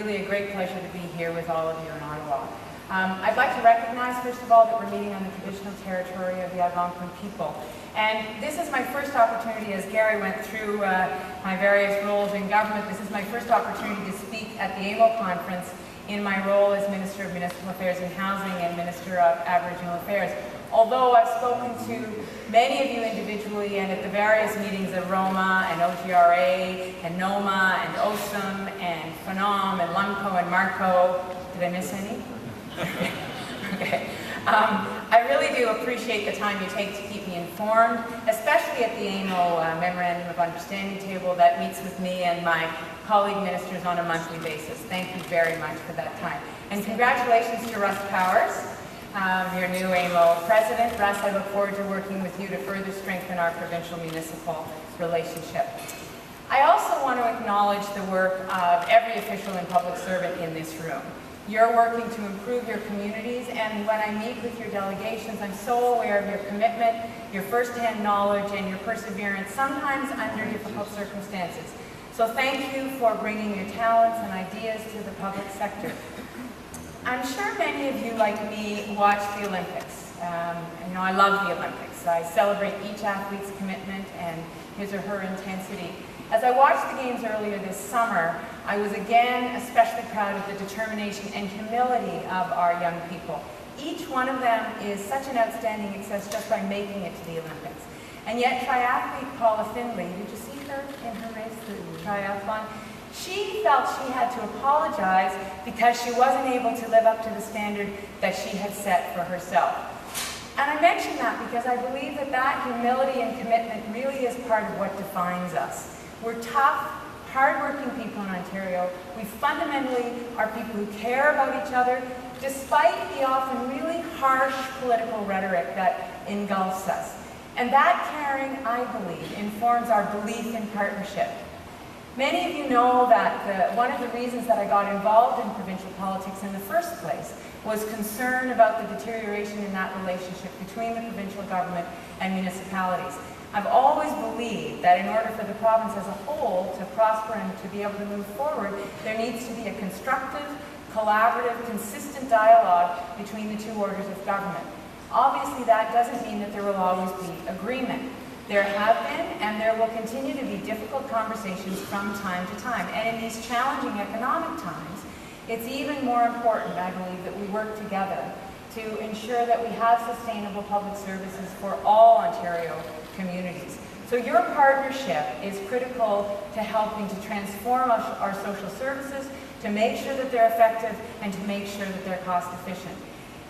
Really a great pleasure to be here with all of you in Ottawa. I'd like to recognize, first of all, that we're meeting on the traditional territory of the Algonquin people. And this is my first opportunity, as Gary went through my various roles in government, this is my first opportunity to speak at the AMO conference in my role as Minister of Municipal Affairs and Housing and Minister of Aboriginal Affairs. Although I've spoken to many of you individually and at the various meetings of Roma and OGRA and NOMA and OSUM and Phenom and LUMCO and MARCO. Did I miss any? Okay. I really do appreciate the time you take to keep me informed, especially at the AMO Memorandum of Understanding table that meets with me and my colleague ministers on a monthly basis. Thank you very much for that time. And congratulations to Russ Powers, your new AMO president. Russ, I look forward to working with you to further strengthen our provincial-municipal relationship. I also want to acknowledge the work of every official and public servant in this room. You're working to improve your communities, and when I meet with your delegations, I'm so aware of your commitment, your first-hand knowledge, and your perseverance, sometimes under difficult circumstances. So thank you for bringing your talents and ideas to the public sector. I'm sure many of you, like me, watch the Olympics. I love the Olympics. I celebrate each athlete's commitment and his or her intensity. As I watched the games earlier this summer, I was again especially proud of the determination and humility of our young people. Each one of them is such an outstanding success just by making it to the Olympics. And yet triathlete Paula Findlay, did you see her in her race, the triathlon? She felt she had to apologize because she wasn't able to live up to the standard that she had set for herself. And I mention that because I believe that humility and commitment really is part of what defines us. We're tough, hard-working people in Ontario. We fundamentally are people who care about each other, despite the often really harsh political rhetoric that engulfs us. And that caring, I believe, informs our belief in partnership. Many of you know that one of the reasons that I got involved in provincial politics in the first place was concern about the deterioration in that relationship between the provincial government and municipalities. I've always believed that in order for the province as a whole to prosper and to be able to move forward, there needs to be a constructive, collaborative, consistent dialogue between the two orders of government. Obviously, that doesn't mean that there will always be agreement. There have been, and there will continue to be difficult conversations from time to time. And in these challenging economic times, it's even more important, I believe, that we work together to ensure that we have sustainable public services for all Ontario communities. So your partnership is critical to helping to transform our social services, to make sure that they're effective, and to make sure that they're cost efficient.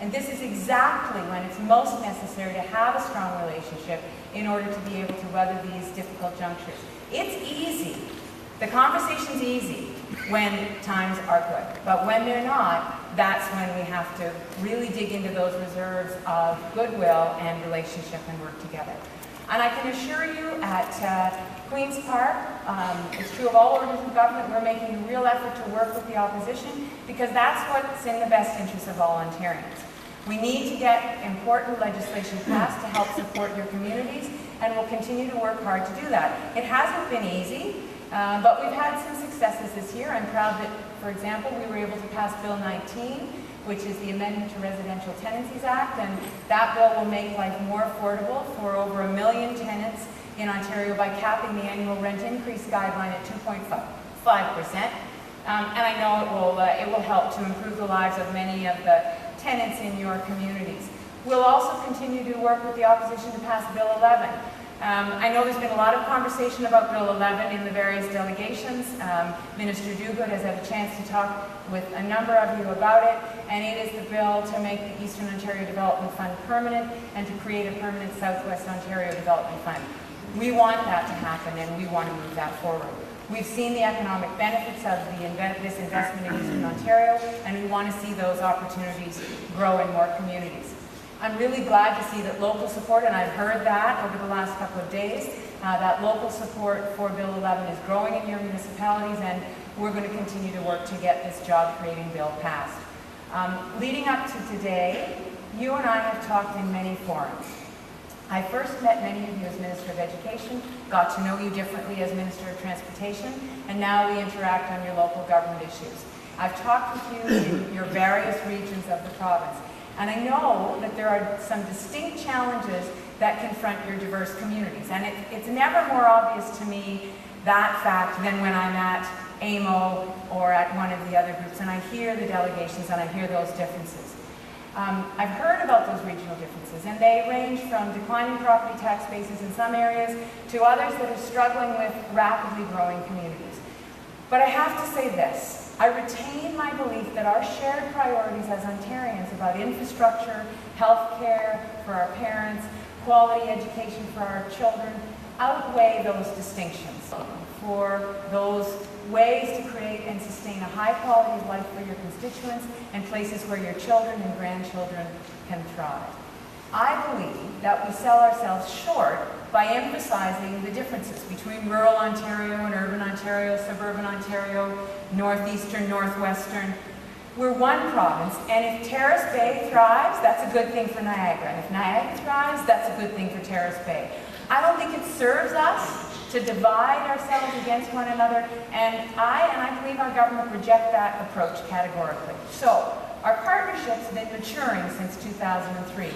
And this is exactly when it's most necessary to have a strong relationship in order to be able to weather these difficult junctures. It's easy. The conversation's easy when times are good. But when they're not, that's when we have to really dig into those reserves of goodwill and relationship and work together. And I can assure you at Queen's Park, it's true of all orders of government, we're making a real effort to work with the opposition because that's what's in the best interest of all Ontarians. We need to get important legislation passed to help support your communities, and we'll continue to work hard to do that. It hasn't been easy, but we've had some successes this year. I'm proud that, for example, we were able to pass Bill 19, which is the Amendment to Residential Tenancies Act, and that bill will make life more affordable for over 1 million tenants in Ontario by capping the annual rent increase guideline at 2.5%. And I know it will help to improve the lives of many of the tenants in your communities. We'll also continue to work with the opposition to pass Bill 11. I know there's been a lot of conversation about Bill 11 in the various delegations. Minister Duguid has had a chance to talk with a number of you about it, and it is the bill to make the Eastern Ontario Development Fund permanent and to create a permanent Southwest Ontario Development Fund. We want that to happen, and we want to move that forward. We've seen the economic benefits of this investment in Eastern Ontario, and we want to see those opportunities grow in more communities. I'm really glad to see that local support, and I've heard that over the last couple of days, that local support for Bill 11 is growing in your municipalities, and we're going to continue to work to get this job-creating bill passed. Leading up to today, you and I have talked in many forums. I first met many of you as Minister of Education, got to know you differently as Minister of Transportation, and now we interact on your local government issues. I've talked with you in your various regions of the province, and I know that there are some distinct challenges that confront your diverse communities. And it's never more obvious to me, that fact, than when I'm at AMO or at one of the other groups, and I hear the delegations and I hear those differences. I've heard about those regional differences, and they range from declining property tax bases in some areas to others that are struggling with rapidly growing communities. But I have to say this: I retain my belief that our shared priorities as Ontarians about infrastructure, health care for our parents, quality education for our children, outweigh those distinctions for those ways to create and sustain a high quality of life for your constituents and places where your children and grandchildren can thrive. I believe that we sell ourselves short by emphasizing the differences between rural Ontario and urban Ontario, suburban Ontario, northeastern, northwestern. We're one province, and if Terrace Bay thrives, that's a good thing for Niagara. And if Niagara thrives, that's a good thing for Terrace Bay. I don't think it serves us to divide ourselves against one another, and I believe our government reject that approach categorically. So, our partnership's been maturing since 2003.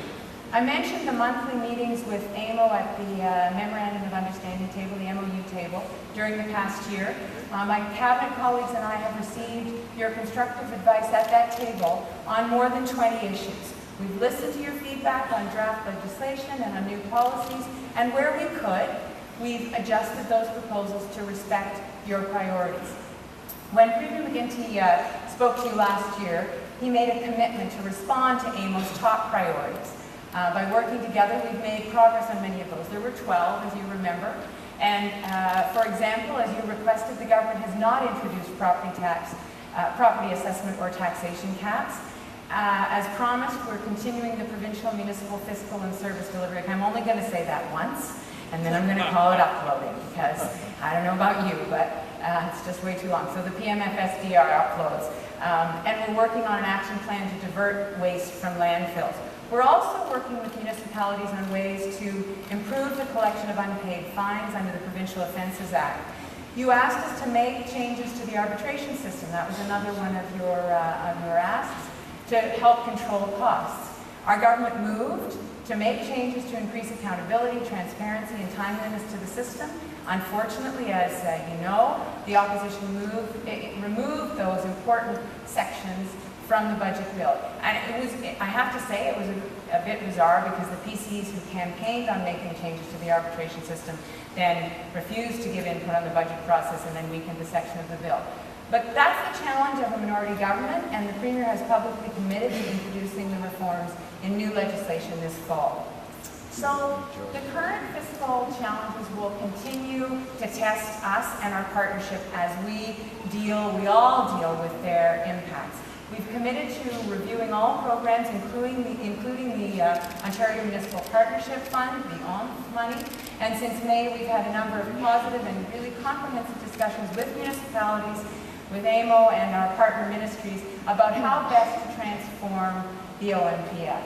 I mentioned the monthly meetings with AMO at the Memorandum of Understanding table, the MOU table, during the past year. My cabinet colleagues and I have received your constructive advice at that table on more than 20 issues. We've listened to your feedback on draft legislation and on new policies, and where we could, we've adjusted those proposals to respect your priorities. When Premier McGuinty spoke to you last year, he made a commitment to respond to AMO's top priorities. By working together, we've made progress on many of those. There were 12, as you remember. And for example, as you requested, the government has not introduced property assessment or taxation caps. As promised, we're continuing the provincial, municipal, fiscal, and service delivery. I'm only going to say that once, and then I'm going to call it uploading, because I don't know about you, but it's just way too long. So the PMFSDR uploads. And we're working on an action plan to divert waste from landfills. We're also working with municipalities on ways to improve the collection of unpaid fines under the Provincial Offences Act. You asked us to make changes to the arbitration system. That was another one of your asks, to help control costs. Our government moved to make changes to increase accountability, transparency, and timeliness to the system. Unfortunately, as you know, the opposition removed those important sections from the budget bill. And I have to say, it was a bit bizarre, because the PCs who campaigned on making changes to the arbitration system then refused to give input on the budget process and then weakened the section of the bill. But that's the challenge of a minority government, and the Premier has publicly committed to introducing the reforms in new legislation this fall. So the current fiscal challenges will continue to test us and our partnership as we all deal with their impacts. We've committed to reviewing all programs, including the Ontario Municipal Partnership Fund, the AMO money, and since May we've had a number of positive and really comprehensive discussions with municipalities, with AMO and our partner ministries about how best to transform the OMPF.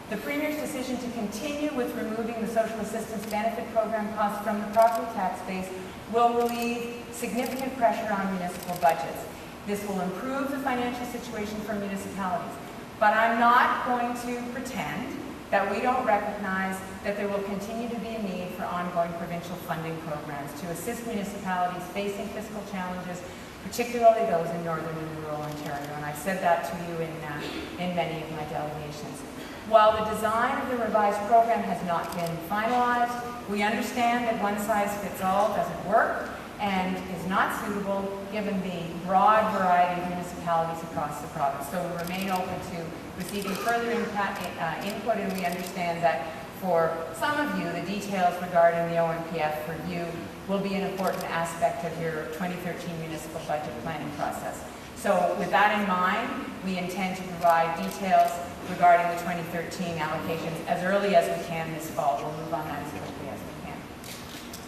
The Premier's decision to continue with removing the Social Assistance Benefit Program costs from the property tax base will relieve significant pressure on municipal budgets. This will improve the financial situation for municipalities. But I'm not going to pretend that we don't recognize that there will continue to be a need for ongoing provincial funding programs to assist municipalities facing fiscal challenges, particularly those in northern and rural Ontario. And I said that to you in many of my delegations. While the design of the revised program has not been finalized, we understand that one-size-fits-all doesn't work and is not suitable given the broad variety of municipalities across the province. So we remain open to receiving further input, and we understand that for some of you, the details regarding the OMPF for you will be an important aspect of your 2013 municipal budget planning process. So with that in mind, we intend to provide details regarding the 2013 allocations as early as we can this fall. We'll move on that as quickly as we can.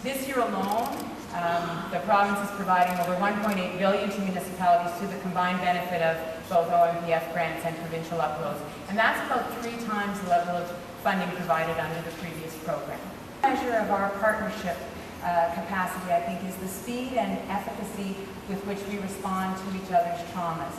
This year alone, the province is providing over $1.8 billion to municipalities to the combined benefit of both OMPF grants and provincial uploads. And that's about 3 times the level of funding provided under the previous program. The measure of our partnership capacity, I think, is the speed and efficacy with which we respond to each other's traumas.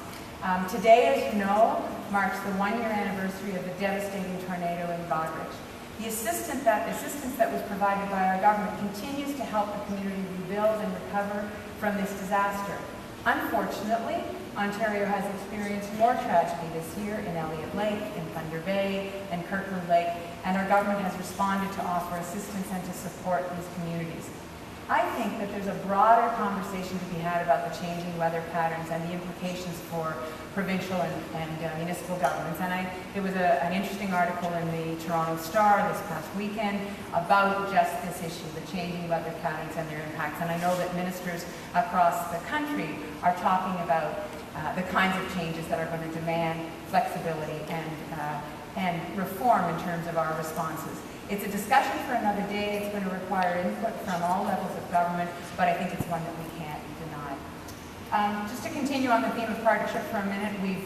Today, as you know, marks the one-year anniversary of the devastating tornado in Godrich. The assistance that was provided by our government continues to help the community rebuild and recover from this disaster. Unfortunately, Ontario has experienced more tragedy this year in Elliott Lake, in Thunder Bay, and Kirkland Lake, and our government has responded to offer assistance and to support these communities. I think that there's a broader conversation to be had about the changing weather patterns and the implications for provincial and municipal governments. And there was an interesting article in the Toronto Star this past weekend about just this issue, the changing weather patterns and their impacts. And I know that ministers across the country are talking about the kinds of changes that are going to demand flexibility and reform in terms of our responses. It's a discussion for another day. It's going to require input from all levels of government, but I think it's one that we can't deny. Just to continue on the theme of partnership for a minute, we've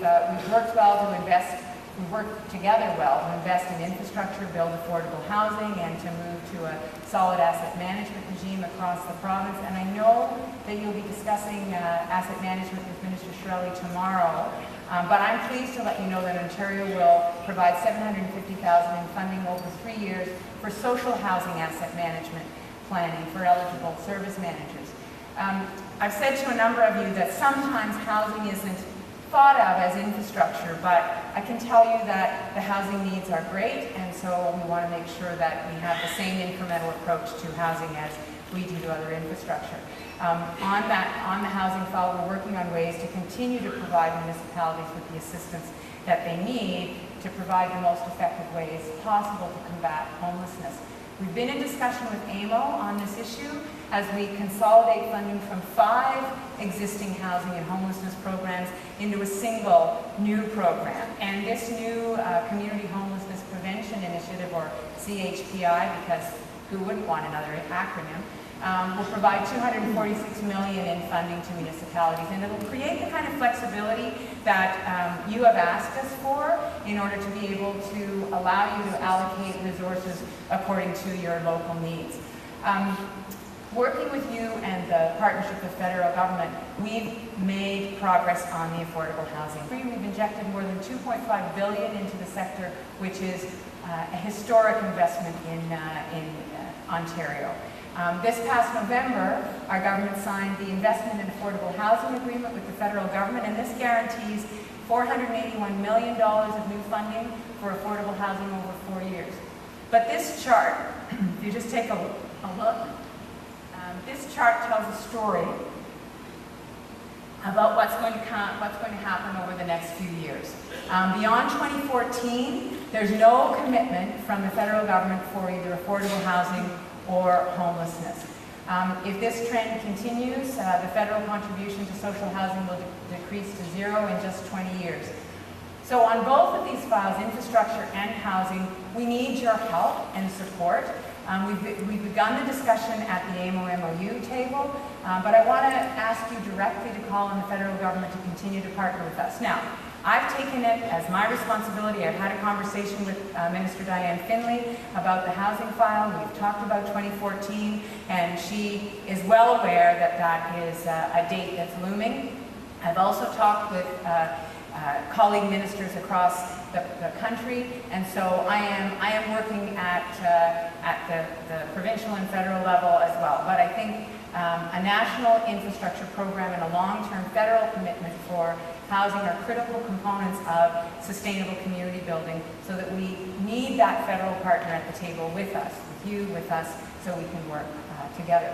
worked together well to invest in infrastructure, build affordable housing, and to move to a solid asset management regime across the province. And I know that you'll be discussing asset management with Minister Shirley tomorrow. But I'm pleased to let you know that Ontario will provide $750,000 in funding over 3 years for social housing asset management planning for eligible service managers. I've said to a number of you that sometimes housing isn't thought of as infrastructure, but I can tell you that the housing needs are great, and so we want to make sure that we have the same incremental approach to housing as we do to other infrastructure. On the housing file, we're working on ways to continue to provide municipalities with the assistance that they need to provide the most effective ways possible to combat homelessness. We've been in discussion with AMO on this issue as we consolidate funding from 5 existing housing and homelessness programs into a single new program. And this new Community Homelessness Prevention Initiative, or CHPI, because who wouldn't want another acronym, will provide $246 million in funding to municipalities, and it will create the kind of flexibility that you have asked us for in order to be able to allow you to allocate resources according to your local needs. Working with you and the partnership with federal government, we've made progress on the affordable housing. We've injected more than $2.5 billion into the sector, which is a historic investment in Ontario. This past November, our government signed the Investment in Affordable Housing Agreement with the federal government, and this guarantees $481 million of new funding for affordable housing over 4 years. But this chart, if you just take a look, this chart tells a story about what's going to happen over the next few years. Beyond 2014, there's no commitment from the federal government for either affordable housing or homelessness. If this trend continues, the federal contribution to social housing will decrease to 0 in just 20 years. So on both of these files, infrastructure and housing, we need your help and support. We've begun the discussion at the AMO MOU table, but I want to ask you directly to call on the federal government to continue to partner with us. Now, I've taken it as my responsibility. I've had a conversation with Minister Diane Finley about the housing file. We've talked about 2014, and she is well aware that that is a date that's looming. I've also talked with colleague ministers across the country, and so I am working at the provincial and federal level as well. But I think a national infrastructure program and a long-term federal commitment for housing are critical components of sustainable community building, so that we need that federal partner at the table with us, with you, with us, so we can work together.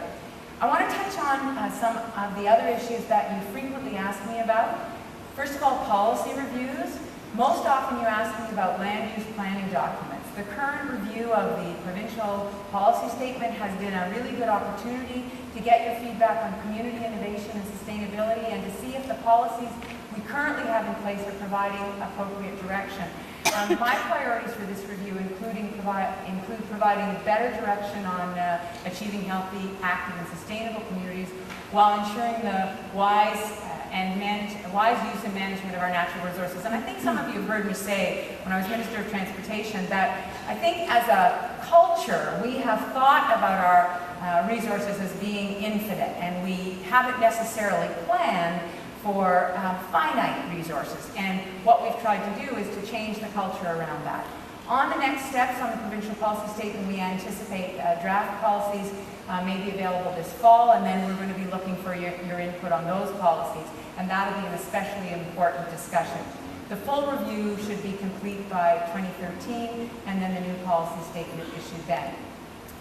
I want to touch on some of the other issues that you frequently ask me about. First of all, policy reviews. Most often you ask me about land use planning documents. The current review of the provincial policy statement has been a really good opportunity to get your feedback on community innovation and sustainability, and to see if the policies we currently have in place are providing appropriate direction. My priorities for this review include providing better direction on achieving healthy, active, and sustainable communities, while ensuring the wise use and management of our natural resources. And I think some of you have heard me say, when I was Minister of Transportation, that I think as a culture, we have thought about our resources as being infinite, and we haven't necessarily planned for finite resources. And what we've tried to do is to change the culture around that. On the next steps on the provincial policy statement, we anticipate draft policies may be available this fall, and then we're going to be looking for your input on those policies, and that'll be an especially important discussion. The full review should be complete by 2013, and then the new policy statement issued then.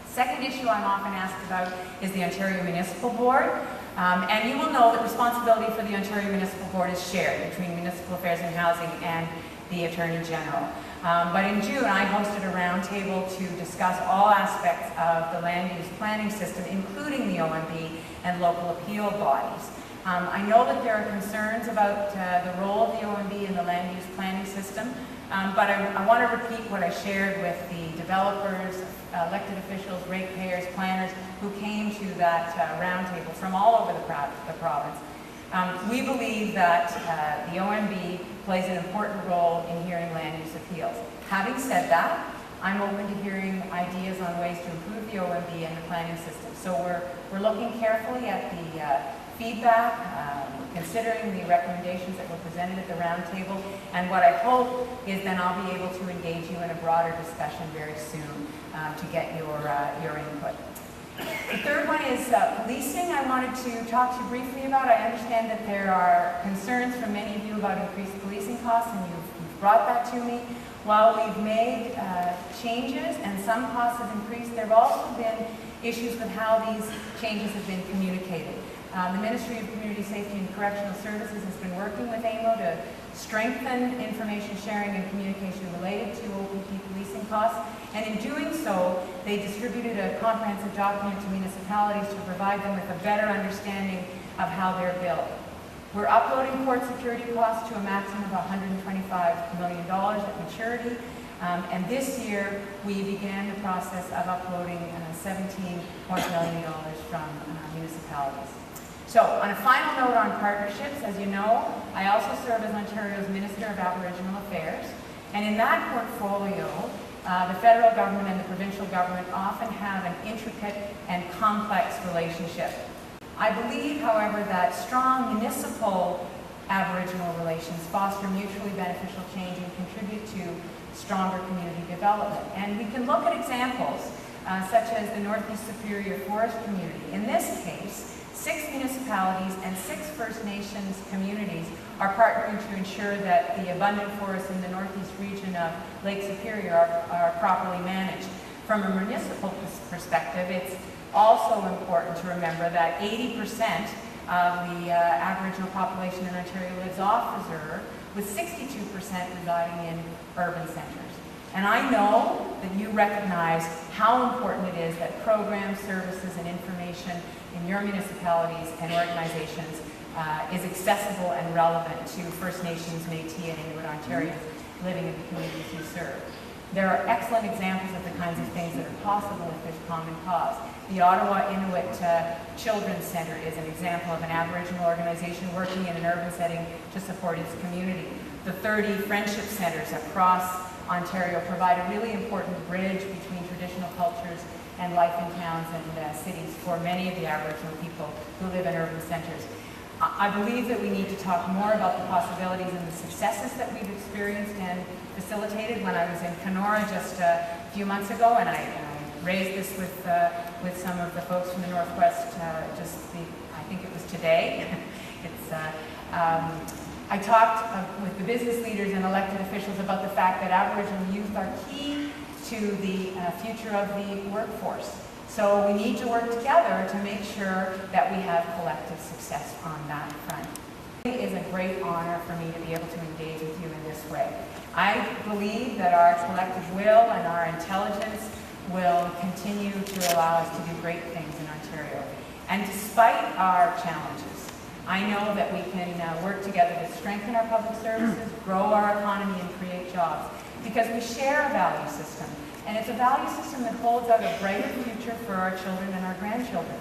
Second issue I'm often asked about is the Ontario Municipal Board. And you will know that responsibility for the Ontario Municipal Board is shared between Municipal Affairs and Housing and the Attorney General. But in June, I hosted a roundtable to discuss all aspects of the land use planning system, including the OMB and local appeal bodies. I know that there are concerns about the role of the OMB in the land use planning system, but I want to repeat what I shared with the developers, elected officials, ratepayers, planners who came to that roundtable from all over the province. We believe that the OMB plays an important role in hearing land use appeals. Having said that, I'm open to hearing ideas on ways to improve the OMB and the planning system. So we're looking carefully at the feedback, considering the recommendations that were presented at the roundtable, and what I hope is then I'll be able to engage you in a broader discussion very soon to get your input. The third one is policing. I wanted to talk to you briefly about. I understand that there are concerns from many of you about increased policing costs, and you've brought that to me. While we've made changes and some costs have increased, there have also been issues with how these changes have been communicated. The Ministry of Community Safety and Correctional Services has been working with AMO to strengthen information sharing and communication related to OPP policing costs, and in doing so, they distributed a comprehensive document to municipalities to provide them with a better understanding of how they're billed. We're uploading court security costs to a maximum of $125 million at maturity, and this year we began the process of uploading $17 million from municipalities. So, on a final note on partnerships, as you know, I also serve as Ontario's Minister of Aboriginal Affairs, and in that portfolio, the federal government and the provincial government often have an intricate and complex relationship. I believe, however, that strong municipal Aboriginal relations foster mutually beneficial change and contribute to stronger community development. And we can look at examples such as the Northeast Superior Forest Community. In this case, 6 municipalities and 6 First Nations communities are partnering to ensure that the abundant forests in the northeast region of Lake Superior are properly managed. From a municipal perspective, it's also important to remember that 80% of the Aboriginal population in Ontario lives off reserve, with 62% residing in urban centres. And I know that you recognize how important it is that programs, services, and information in your municipalities and organizations is accessible and relevant to First Nations, Métis, and Inuit Ontarians living in the communities you serve. There are excellent examples of the kinds of things that are possible if there's common cause. The Ottawa Inuit Children's Centre is an example of an Aboriginal organization working in an urban setting to support its community. The 30 friendship centres across Ontario provide a really important bridge between traditional cultures and life in towns and cities for many of the Aboriginal people who live in urban centres. I believe that we need to talk more about the possibilities and the successes that we've experienced and facilitated. When I was in Kenora just a few months ago, and I raised this with some of the folks from the Northwest I think it was today. I talked with the business leaders and elected officials about the fact that Aboriginal youth are key to the future of the workforce. So we need to work together to make sure that we have collective success on that front. It is a great honor for me to be able to engage with you in this way. I believe that our collective will and our intelligence will continue to allow us to do great things in Ontario. And despite our challenges, I know that we can work together to strengthen our public services, grow our economy, and create jobs, because we share a value system. And it's a value system that holds out a brighter future for our children and our grandchildren.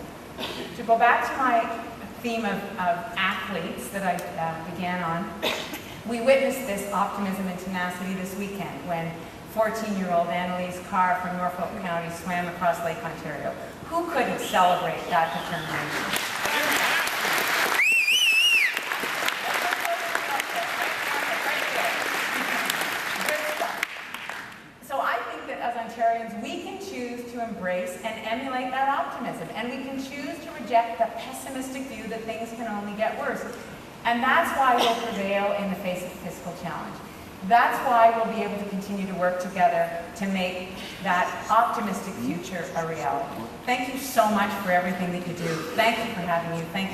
To go back to my theme of athletes that I began on, we witnessed this optimism and tenacity this weekend when 14-year-old Annalise Carr from Norfolk County swam across Lake Ontario. Who couldn't celebrate that determination? embrace and emulate that optimism. And we can choose to reject the pessimistic view that things can only get worse. And that's why we'll prevail in the face of fiscal challenge. That's why we'll be able to continue to work together to make that optimistic future a reality. Thank you so much for everything that you do. Thank you for having me. Thank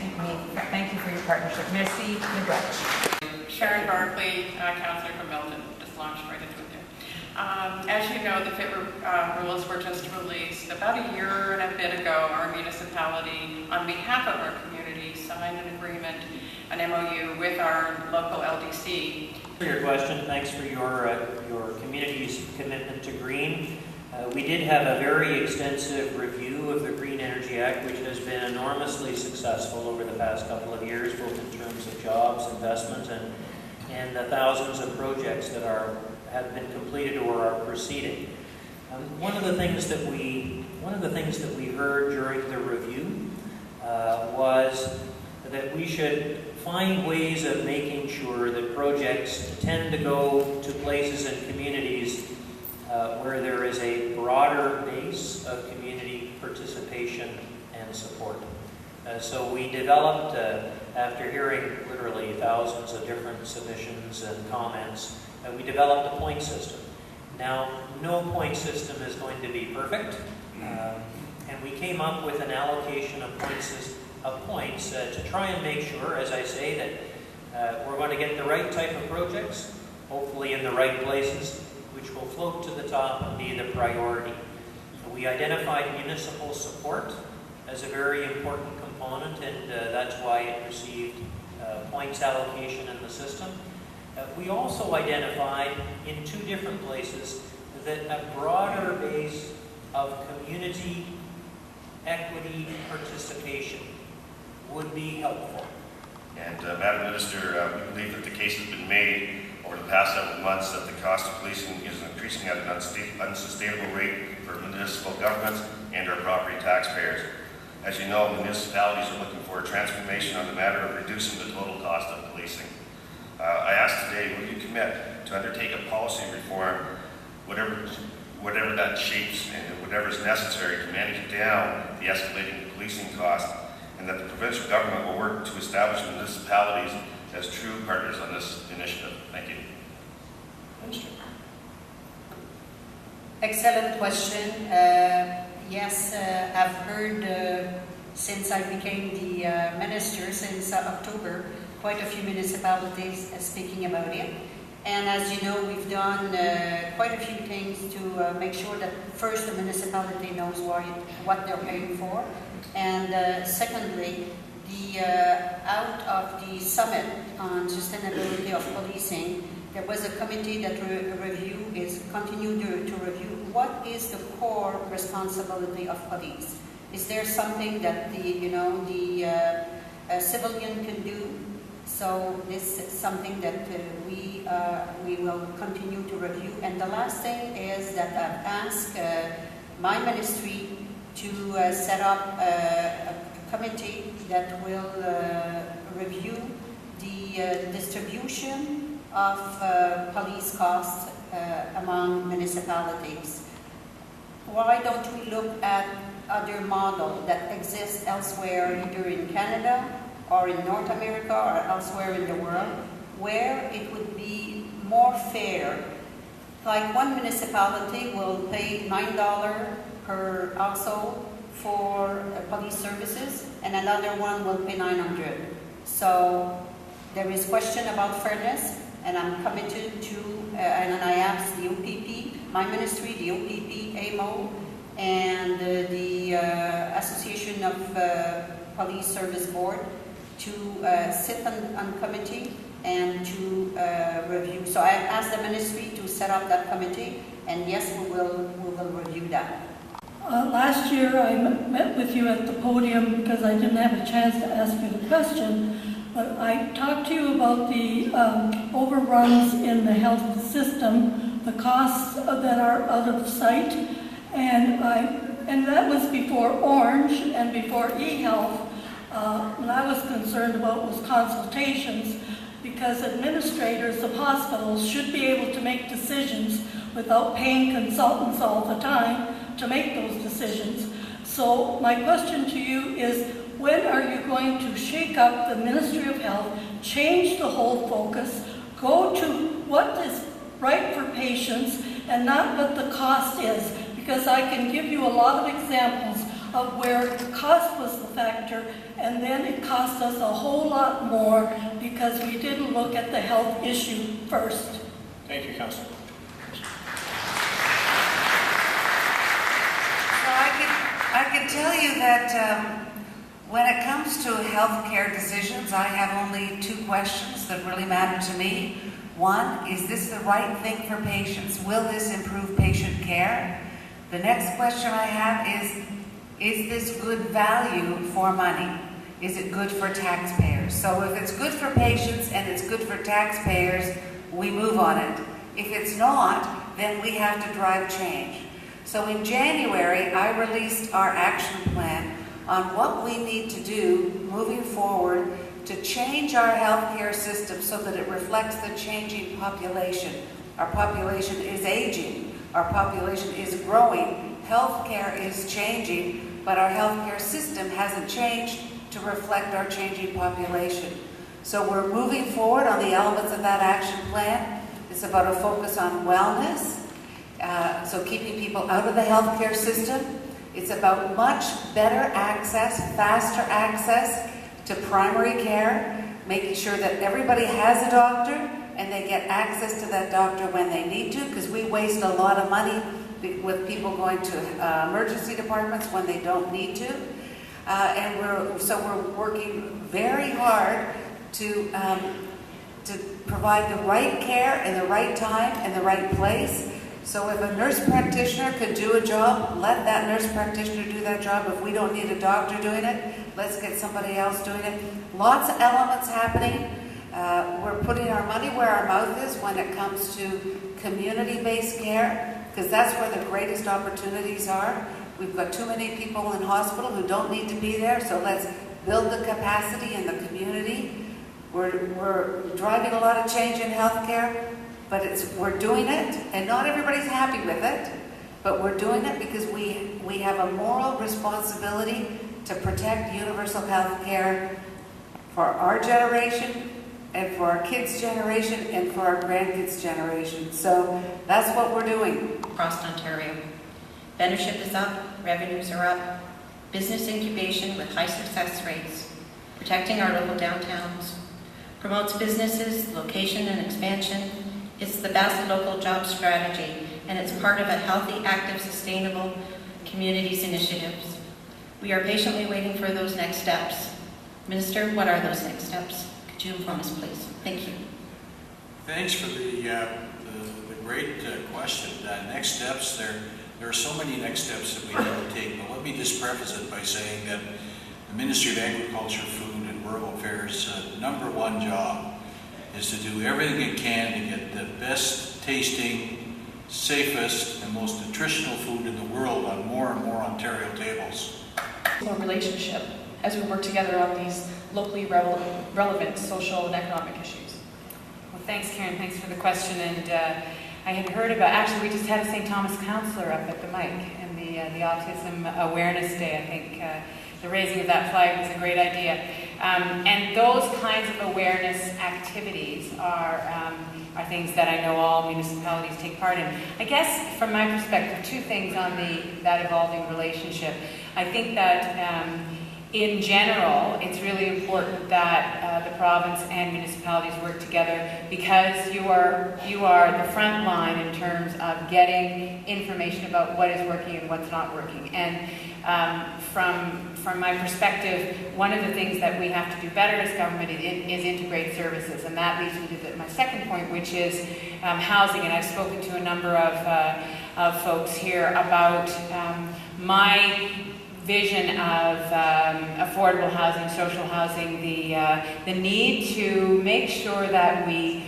you for your partnership. Merci, le Brech. Sharon Barkley, councillor from Milton, just launched right into it there. As you know, the FIT rules were just released. About a year and a bit ago, our municipality, on behalf of our community, signed an agreement, an MOU with our local LDC. For your question, thanks for your community's commitment to green. We did have a very extensive review of the Green Energy Act, which has been enormously successful over the past couple of years, both in terms of jobs, investment, and the thousands of projects that have been completed or are proceeding. One of the things that we heard during the review was that we should find ways of making sure that projects tend to go to places and communities where there is a broader base of community participation and support. So we developed, after hearing literally thousands of different submissions and comments, we developed a point system. Now, no point system is going to be perfect, and we came up with an allocation of points to try and make sure, as I say, that we're going to get the right type of projects, hopefully in the right places, which will float to the top and be the priority. So we identified municipal support as a very important component, and that's why it received points allocation in the system. We also identified in two different places that a broader base of community equity participation would be helpful. And Madam Minister, we believe that the case has been made over the past several months that the cost of policing is increasing at an unsustainable rate for municipal governments and our property taxpayers. As you know, municipalities are looking for a transformation on the matter of reducing the total cost of policing. I ask today, will you commit to undertake a policy reform, whatever that shapes and whatever is necessary to manage down the escalating policing costs, and that the provincial government will work to establish municipalities as true partners on this initiative? Thank you. Minister. Excellent question. Yes, I've heard since I became the minister, since October, quite a few municipalities speaking about it. And as you know, we've done quite a few things to make sure that first the municipality knows what they're paying for. And secondly, out of the summit on sustainability of policing, there was a committee that continued to review what is the core responsibility of police. Is there something that the civilian can do? So this is something that we will continue to review. And the last thing is that I've asked my ministry to set up a committee that will review the distribution of police costs among municipalities. Why don't we look at other models that exist elsewhere, either in Canada or in North America or elsewhere in the world, where it would be more fair? Like one municipality will pay $9 per household for police services, and another one will pay $900. So there is question about fairness, and I'm committed to, and I asked the OPP, my ministry, the OPP, AMO, and the Association of Police Service Board to sit on committee and to review. So I asked the ministry to set up that committee, and yes, we will review that. Last year I met with you at the podium because I didn't have a chance to ask you the question, but I talked to you about the overruns in the health system, the costs that are out of sight, and that was before Orange and before eHealth. What I was concerned about was consultations, because administrators of hospitals should be able to make decisions without paying consultants all the time to make those decisions. So my question to you is, when are you going to shake up the Ministry of Health, change the whole focus, go to what is right for patients and not what the cost is? Because I can give you a lot of examples of where cost was the factor, and then it cost us a whole lot more because we didn't look at the health issue first. Thank you, Councillor. So I can tell you that when it comes to healthcare decisions, I have only two questions that really matter to me. One, is this the right thing for patients? Will this improve patient care? The next question I have is this good value for money? Is it good for taxpayers? So if it's good for patients and it's good for taxpayers, we move on it. If it's not, then we have to drive change. So in January, I released our action plan on what we need to do moving forward to change our healthcare system so that it reflects the changing population. Our population is aging. Our population is growing. Healthcare is changing, but our healthcare system hasn't changed to reflect our changing population. So we're moving forward on the elements of that action plan. It's about a focus on wellness, so keeping people out of the healthcare system. It's about much better access, faster access to primary care, making sure that everybody has a doctor and they get access to that doctor when they need to, because we waste a lot of money with people going to emergency departments when they don't need to. And we're working very hard to provide the right care in the right time and the right place. So if a nurse practitioner could do a job, let that nurse practitioner do that job. If we don't need a doctor doing it, let's get somebody else doing it. Lots of elements happening. We're putting our money where our mouth is when it comes to community-based care, because that's where the greatest opportunities are. We've got too many people in hospital who don't need to be there, so let's build the capacity in the community. We're driving a lot of change in healthcare, but we're doing it, and not everybody's happy with it, but we're doing it because we have a moral responsibility to protect universal health care for our generation and for our kids' generation and for our grandkids' generation. So that's what we're doing. Across Ontario. Membership is up, revenues are up, business incubation with high success rates, protecting our local downtowns, promotes businesses, location and expansion. It's the best local job strategy, and it's part of a healthy, active, sustainable communities initiatives. We are patiently waiting for those next steps. Minister, what are those next steps? Could you inform us, please? Thank you. Thanks for the great question. Next steps, there are so many next steps that we need to take, but let me just preface it by saying that the Ministry of Agriculture, Food and Rural Affairs' #1 job is to do everything it can to get the best tasting, safest, and most nutritional food in the world on more and more Ontario tables. A relationship as we work together on these locally relevant social and economic issues. Well, thanks, Karen. Thanks for the question. And I had heard about, actually, we just had a St. Thomas councillor up at the mic and the Autism Awareness Day. I think the raising of that flag was a great idea. And those kinds of awareness activities are things that I know all municipalities take part in. I guess, from my perspective, two things on that evolving relationship. I think that in general, it's really important that the province and municipalities work together, because you are the front line in terms of getting information about what is working and what's not working. And from my perspective, one of the things that we have to do better as government is integrate services, and that leads me to my second point, which is housing. And I've spoken to a number of folks here about my vision of affordable housing, social housing, the need to make sure that we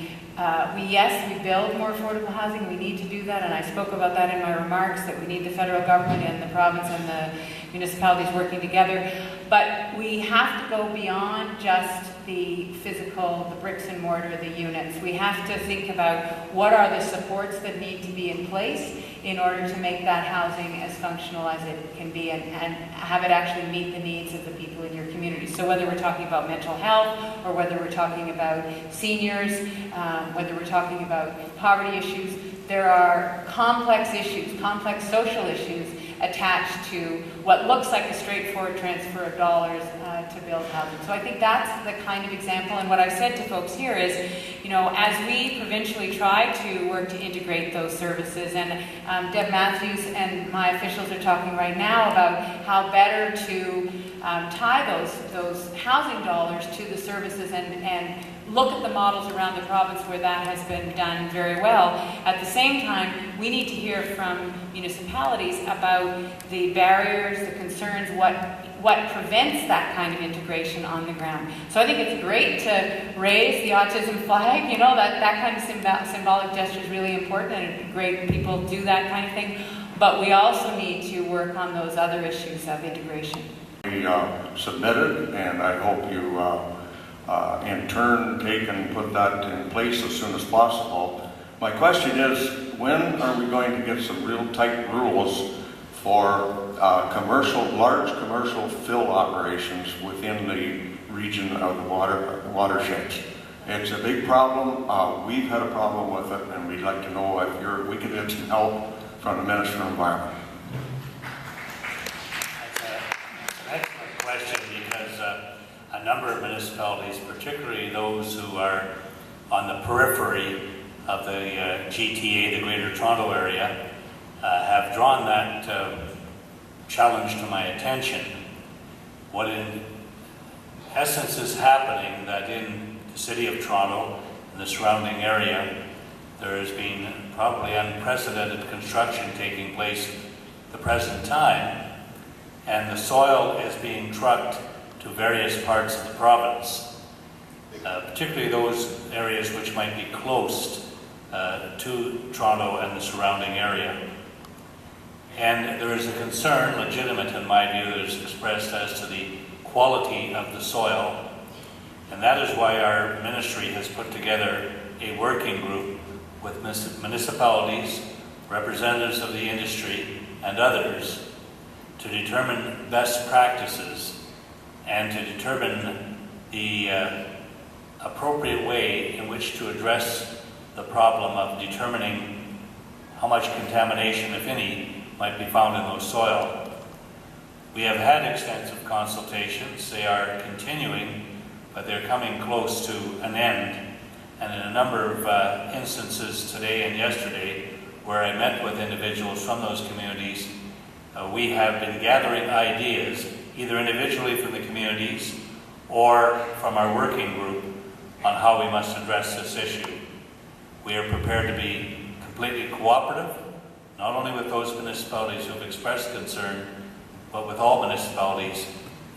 build more affordable housing. We need to do that, and I spoke about that in my remarks, that we need the federal government and the province and the municipalities working together. But we have to go beyond just the physical, the bricks and mortar, the units. We have to think about what are the supports that need to be in place in order to make that housing as functional as it can be and have it actually meet the needs of the people in your community. So whether we're talking about mental health or whether we're talking about seniors, whether we're talking about poverty issues, there are complex issues, complex social issues attached to what looks like a straightforward transfer of dollars to build housing. So I think that's the kind of example, and what I've said to folks here is, you know, as we provincially try to work to integrate those services, and Deb Matthews and my officials are talking right now about how better to tie those housing dollars to the services and look at the models around the province where that has been done very well. At the same time, we need to hear from municipalities about the barriers, the concerns, what prevents that kind of integration on the ground. So I think it's great to raise the autism flag, you know, that kind of symbolic gesture is really important, and it'd be great people do that kind of thing. But we also need to work on those other issues of integration. We submitted, and I hope you in turn take and put that in place as soon as possible. My question is, when are we going to get some real tight rules for large commercial fill operations within the region of the watersheds? It's a big problem. We've had a problem with it, and we'd like to know if we could get some help from the Minister of Environment. That's an excellent question, because a number of municipalities, particularly those who are on the periphery of the GTA, the Greater Toronto Area, have drawn that challenge to my attention. What in essence is happening, that in the City of Toronto and the surrounding area, there has been probably unprecedented construction taking place at the present time, and the soil is being trucked to various parts of the province, particularly those areas which might be close to Toronto and the surrounding area. And there is a concern, legitimate in my view, that is expressed as to the quality of the soil. And that is why our ministry has put together a working group with municipalities, representatives of the industry, and others to determine best practices and to determine the appropriate way in which to address the problem of determining how much contamination, if any, might be found in those soil. We have had extensive consultations. They are continuing, but they're coming close to an end. And in a number of instances today and yesterday, where I met with individuals from those communities, we have been gathering ideas, either individually from the communities or from our working group, on how we must address this issue. We are prepared to be completely cooperative, not only with those municipalities who have expressed concern, but with all municipalities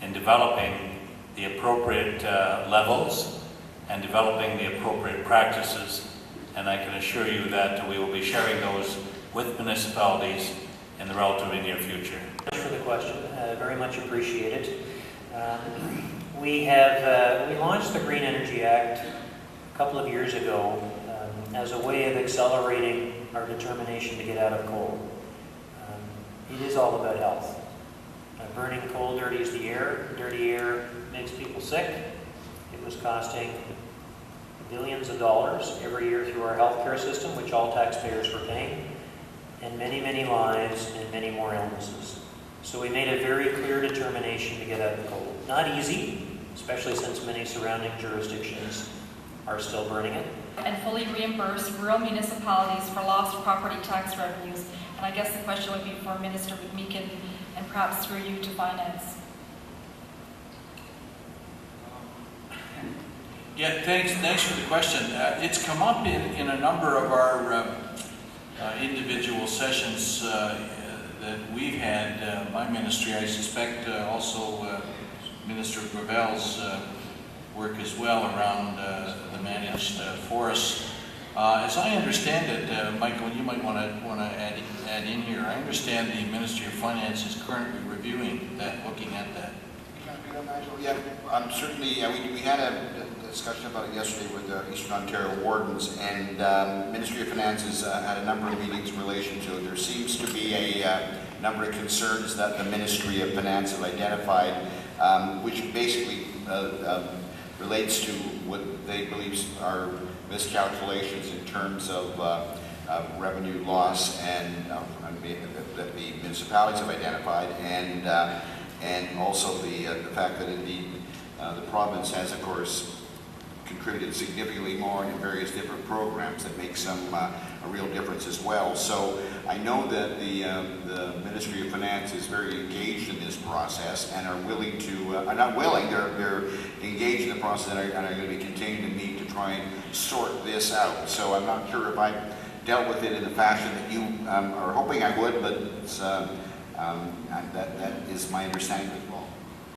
in developing the appropriate levels and developing the appropriate practices. And I can assure you that we will be sharing those with municipalities in the relatively near future. Thanks for the question. Very much appreciated. We launched the Green Energy Act a couple of years ago as a way of accelerating our determination to get out of coal. It is all about health. Burning coal dirties the air. Dirty air makes people sick. It was costing billions of dollars every year through our healthcare system, which all taxpayers were paying, and many, many lives and many more illnesses. So we made a very clear determination to get out of coal. Not easy, especially since many surrounding jurisdictions are still burning it. And fully reimburse rural municipalities for lost property tax revenues. And I guess the question would be for Minister McMeekin, and perhaps through you to finance. Yeah, thanks for the question. It's come up in a number of our individual sessions that we've had. My ministry, I suspect also Minister Gravel's work as well around the managed forests. As I understand it, Michael, you might want to add in here. I understand the Ministry of Finance is currently reviewing that, looking at that. Yeah, certainly, we had a discussion about it yesterday with the Eastern Ontario Wardens, and Ministry of Finances had a number of meetings in relation to it. There seems to be a number of concerns that the Ministry of Finance have identified, which basically relates to what they believe are miscalculations in terms of revenue loss and that the municipalities have identified, and also the fact that indeed the province has, of course, contributed significantly more in various different programs that make a real difference as well. So I know that the Ministry of Finance is very engaged in this process and are willing to, not willing, they're engaged in the process and are going to be continuing to meet to try and sort this out. So I'm not sure if I dealt with it in the fashion that you are hoping I would, but it's, that is my understanding.